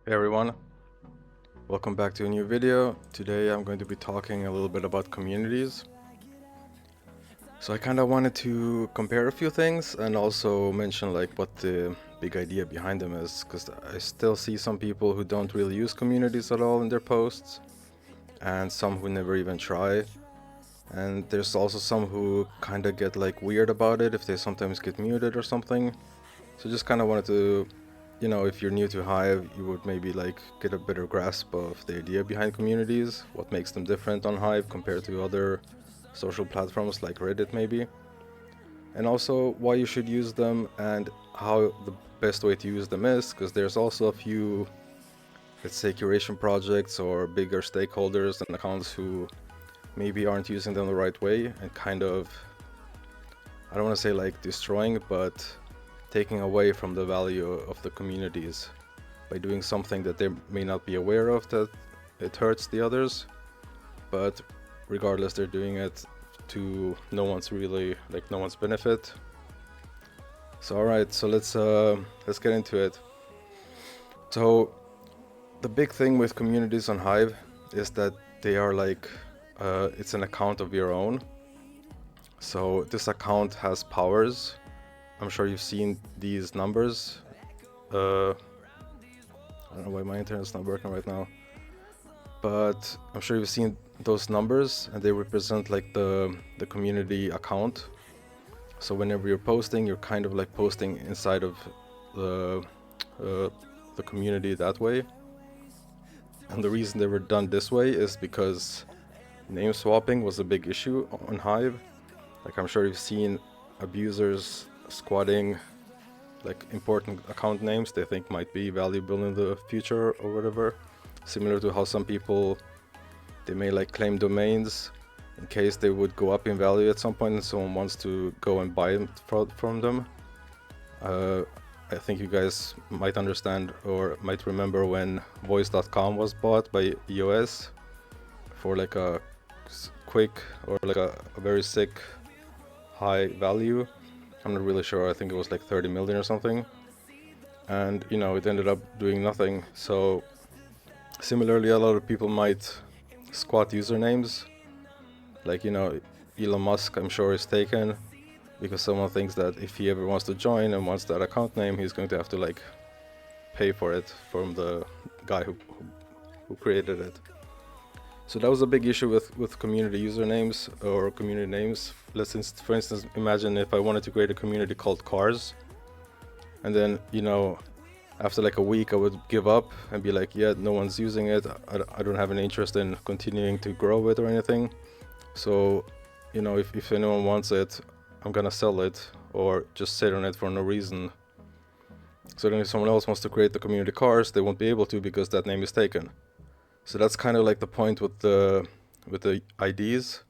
Hey everyone, welcome back to a new video. Today I'm going to be talking a little bit about communities. So I kind of wanted to compare a few things and also mention like what the big idea behind them is, because I still see some people who don't really use communities at all in their posts and some who never even try. And there's also some who kind of get like weird about it if they sometimes get muted or something. So just kind of wanted to, if you're new to Hive, you would maybe like get a better grasp of the idea behind communities, what makes them different on Hive compared to other social platforms like Reddit maybe, and also why you should use them and how the best way to use them is, because there's also a few, let's say, curation projects or bigger stakeholders and accounts who maybe aren't using them the right way and kind of, I don't want to say like destroying, but taking away from the value of the communities by doing something that they may not be aware of that it hurts the others, but regardless they're doing it to no one's benefit. So alright, so let's get into it. So the big thing with communities on Hive is that they are like it's an account of your own. So this account has powers. I'm sure you've seen these numbers. I don't know why my internet's not working right now, but I'm sure you've seen those numbers, and they represent like the community account. So whenever you're posting, you're kind of like posting inside of the community that way. And the reason they were done this way is because name swapping was a big issue on Hive. Like I'm sure you've seen abusers squatting like important account names they think might be valuable in the future or whatever. Similar to how some people, they may like claim domains in case they would go up in value at some point and someone wants to go and buy them from them. I think you guys might understand or might remember when voice.com was bought by EOS for like a quick or like a very sick high value. I'm not really sure, I think it was like 30 million or something, and it ended up doing nothing. So similarly, a lot of people might squat usernames, like Elon Musk I'm sure is taken because someone thinks that if he ever wants to join and wants that account name, he's going to have to like pay for it from the guy who created it. So that was a big issue with community usernames or community names. For instance, imagine if I wanted to create a community called Cars, and then after like a week I would give up and be like, yeah, no one's using it, I don't have any interest in continuing to grow it or anything. So if anyone wants it, I'm gonna sell it or just sit on it for no reason. So then if someone else wants to create the community Cars, they won't be able to because that name is taken. So that's kind of like the point with the IDs,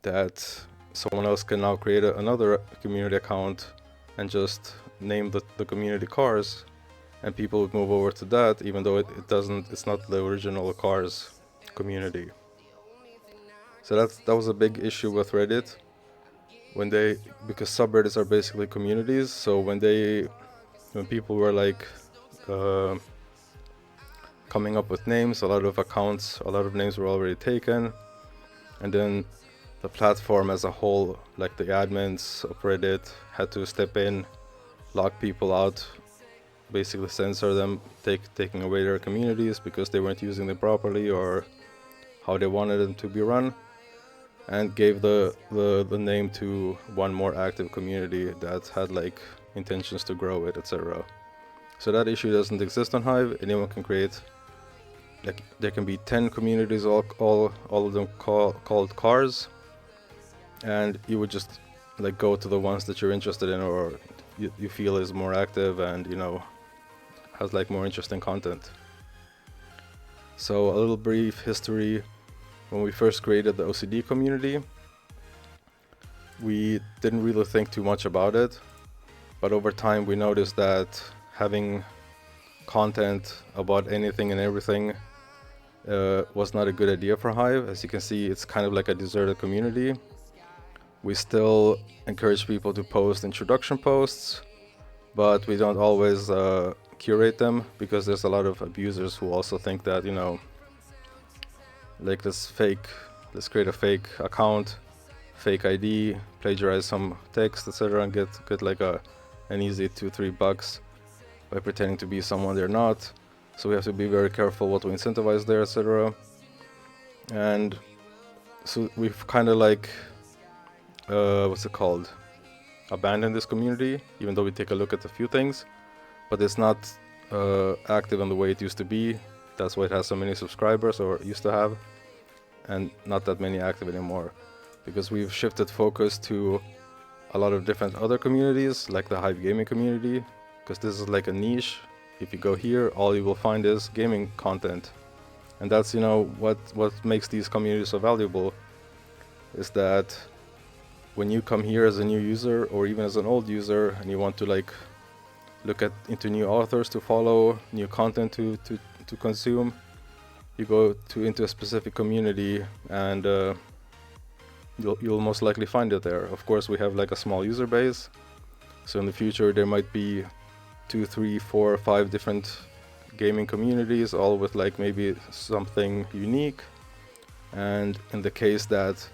that someone else can now create another community account and just name the community Cars, and people would move over to that, even though it's not the original Cars community. So that was a big issue with Reddit because subreddits are basically communities. So when people were like coming up with names, a lot of names were already taken, and then the platform as a whole, like the admins of Reddit, had to step in, lock people out, basically censor them, taking away their communities because they weren't using them properly or how they wanted them to be run, and gave the name to one more active community that had like intentions to grow it, etc. So that issue doesn't exist on Hive. Anyone can create, like there can be 10 communities, all of them called Cars, and you would just like go to the ones that you're interested in or you feel is more active and has like more interesting content. So a little brief history. When we first created the OCD community, we didn't really think too much about it, but over time we noticed that having content about anything and everything was not a good idea for Hive. As you can see, it's kind of like a deserted community. We still encourage people to post introduction posts, but we don't always curate them, because there's a lot of abusers who also think that, you know, like let's create a fake account, fake ID, plagiarize some text, etc., and get like an easy $2-3 by pretending to be someone they're not. So we have to be very careful what we incentivize there, etc. And so we've kind of like what's it called, abandoned this community, even though we take a look at a few things, but it's not active in the way it used to be. That's why it has so many subscribers, or used to have, and not that many active anymore, because we've shifted focus to a lot of different other communities, like the Hive gaming community, because this is like a niche. If you go here, all you will find is gaming content, and that's, you know, what makes these communities so valuable, is that when you come here as a new user, or even as an old user, and you want to like look into new authors to follow, new content to consume, you go into a specific community, and you'll most likely find it there. Of course, we have like a small user base, so in the future there might be 2, 3, 4, 5 different gaming communities, all with like maybe something unique. And in the case that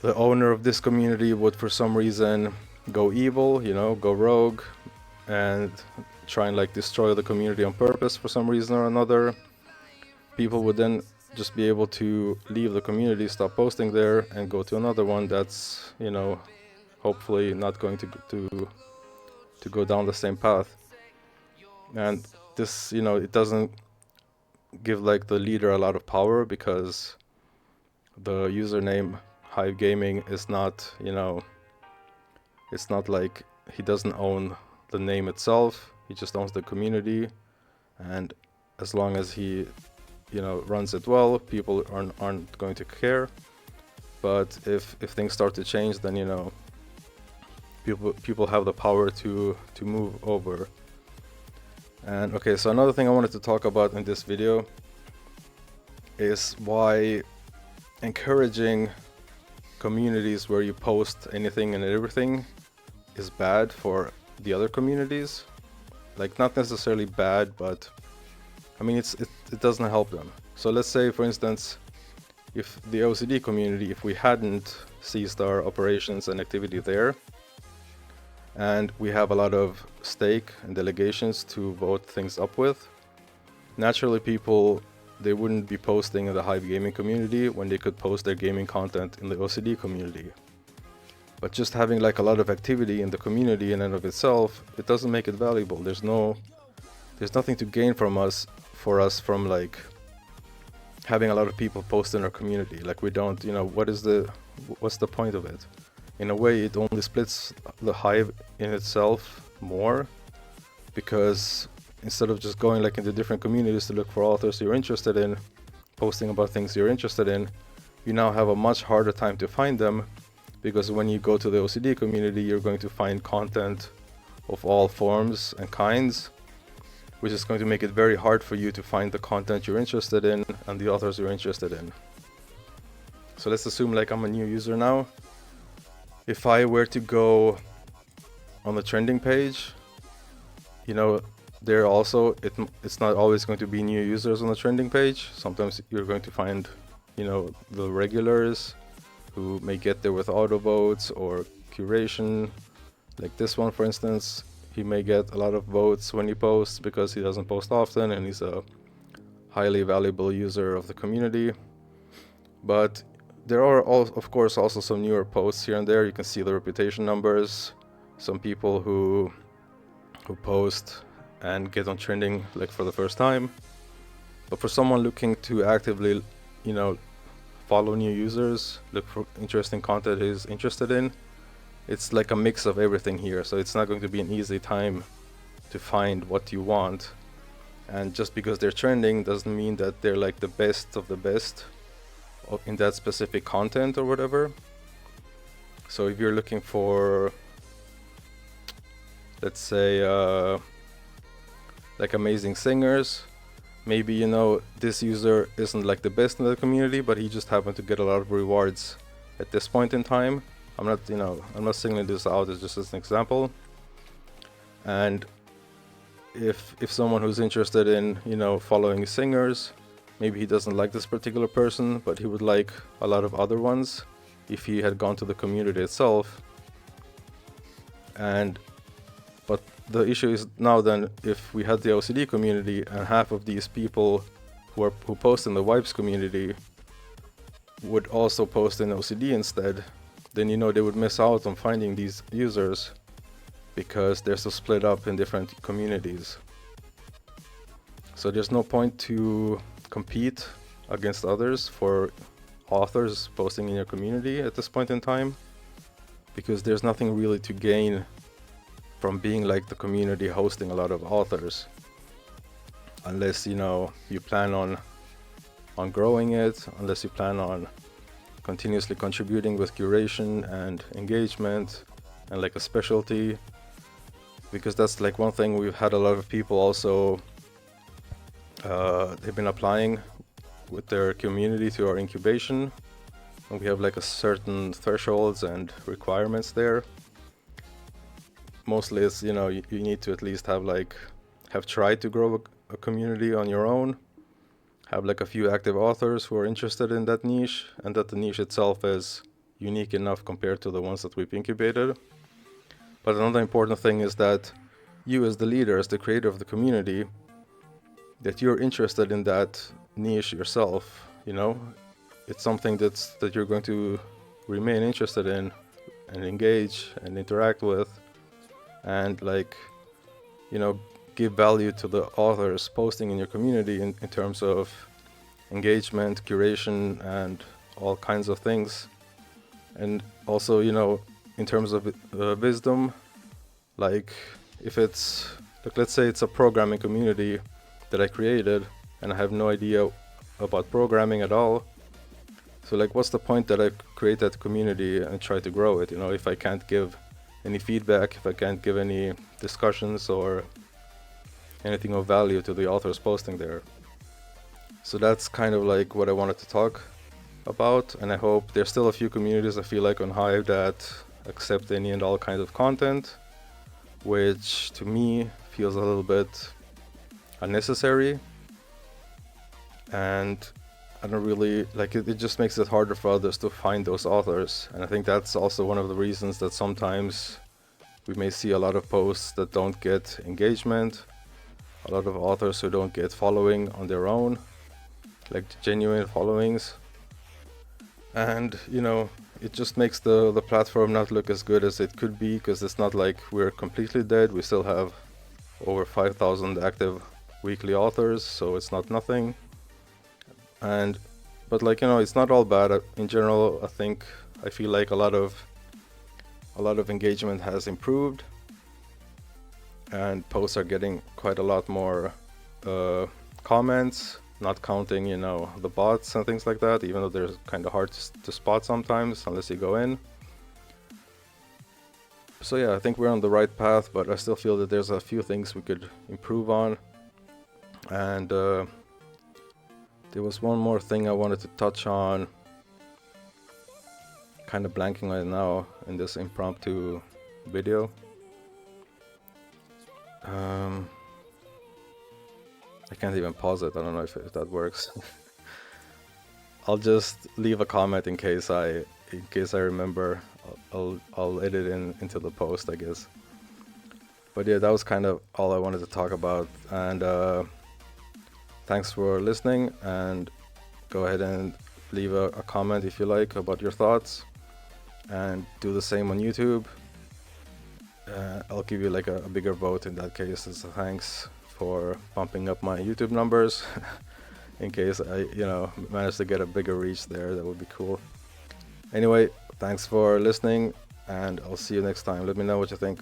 the owner of this community would for some reason go evil, you know, go rogue, and try and like destroy the community on purpose for some reason or another, people would then just be able to leave the community, stop posting there, and go to another one that's, you know, hopefully not going to go down the same path. And this, you know, it doesn't give like the leader a lot of power, because the username Hive Gaming is not, you know, it's not like he doesn't own the name itself, he just owns the community. And as long as he, you know, runs it well, people aren't going to care. But if things start to change, then, you know, people have the power to move over. And okay, so another thing I wanted to talk about in this video is why encouraging communities where you post anything and everything is bad for the other communities. Like, not necessarily bad, but I mean, it doesn't help them. So let's say, for instance, if the OCD community, if we hadn't ceased our operations and activity there, and we have a lot of stake and delegations to vote things up with, naturally people, they wouldn't be posting in the Hive gaming community when they could post their gaming content in the OCD community. But just having like a lot of activity in the community in and of itself, it doesn't make it valuable. There's nothing to gain for us from like having a lot of people post in our community. Like, we don't, you know, what's the point of it? In a way, it only splits the Hive in itself more, because instead of just going like into different communities to look for authors you're interested in, posting about things you're interested in, you now have a much harder time to find them, because when you go to the OCD community, you're going to find content of all forms and kinds, which is going to make it very hard for you to find the content you're interested in and the authors you're interested in. So let's assume like I'm a new user now. If I were to go on the trending page, you know, there also, it's not always going to be new users on the trending page. Sometimes you're going to find, you know, the regulars who may get there with auto votes or curation. Like this one, for instance, he may get a lot of votes when he posts because he doesn't post often and he's a highly valuable user of the community. But there are, of course, also some newer posts here and there. You can see the reputation numbers, some people who post and get on trending like for the first time. But for someone looking to actively, you know, follow new users, look for interesting content he's interested in, it's like a mix of everything here. So it's not going to be an easy time to find what you want. And just because they're trending doesn't mean that they're like the best of the best in that specific content or whatever. So if you're looking for, let's say, like amazing singers, maybe, you know, this user isn't like the best in the community, but he just happened to get a lot of rewards at this point in time. I'm not, you know, I'm not singling this out, it's just as an example. And if someone who's interested in, following singers, maybe he doesn't like this particular person, but he would like a lot of other ones if he had gone to the community itself. But the issue is now then, if we had the OCD community and half of these people who post in the Wipes community would also post in OCD instead, then they would miss out on finding these users because they're so split up in different communities. So there's no point to compete against others for authors posting in your community at this point in time, because there's nothing really to gain from being like the community hosting a lot of authors, unless you plan on growing it, unless you plan on continuously contributing with curation and engagement and like a specialty, because that's like one thing. We've had a lot of people also they've been applying with their community to our incubation, and we have like a certain thresholds and requirements there. Mostly it's you need to at least have tried to grow a community on your own, have like a few active authors who are interested in that niche, and that the niche itself is unique enough compared to the ones that we've incubated. But another important thing is that you, as the leader, as the creator of the community, that you're interested in that niche yourself. It's something that you're going to remain interested in and engage and interact with, and give value to the authors posting in your community in terms of engagement, curation, and all kinds of things. And also, in terms of wisdom, like if it's let's say it's a programming community that I created and I have no idea about programming at all. So what's the point that I create that community and try to grow it, if I can't give any feedback, if I can't give any discussions or anything of value to the authors posting there. So that's kind of what I wanted to talk about, and I hope there's still a few communities I feel like on Hive that accept any and all kinds of content, which to me feels a little bit unnecessary, and I don't really it just makes it harder for others to find those authors. And I think that's also one of the reasons that sometimes we may see a lot of posts that don't get engagement, a lot of authors who don't get following on their own, genuine followings. And it just makes the platform not look as good as it could be, because it's not like we're completely dead. We still have over 5,000 active weekly authors, so it's not nothing. But it's not all bad. In general, I feel like a lot of engagement has improved, and posts are getting quite a lot more comments, not counting the bots and things like that, even though they're kind of hard to spot sometimes unless you go in. So yeah, I think we're on the right path, but I still feel that there's a few things we could improve on. And there was one more thing I wanted to touch on, kind of blanking right now in this impromptu video. I can't even pause it. I don't know if that works. I'll just leave a comment in case I remember. I'll edit into the post, I guess. But yeah, that was kind of all I wanted to talk about. And thanks for listening, and go ahead and leave a comment if you like about your thoughts, and do the same on YouTube. I'll give you a bigger vote in that case as a thanks for bumping up my YouTube numbers. In case I manage to get a bigger reach there, that would be cool. Anyway, thanks for listening, and I'll see you next time. Let me know what you think.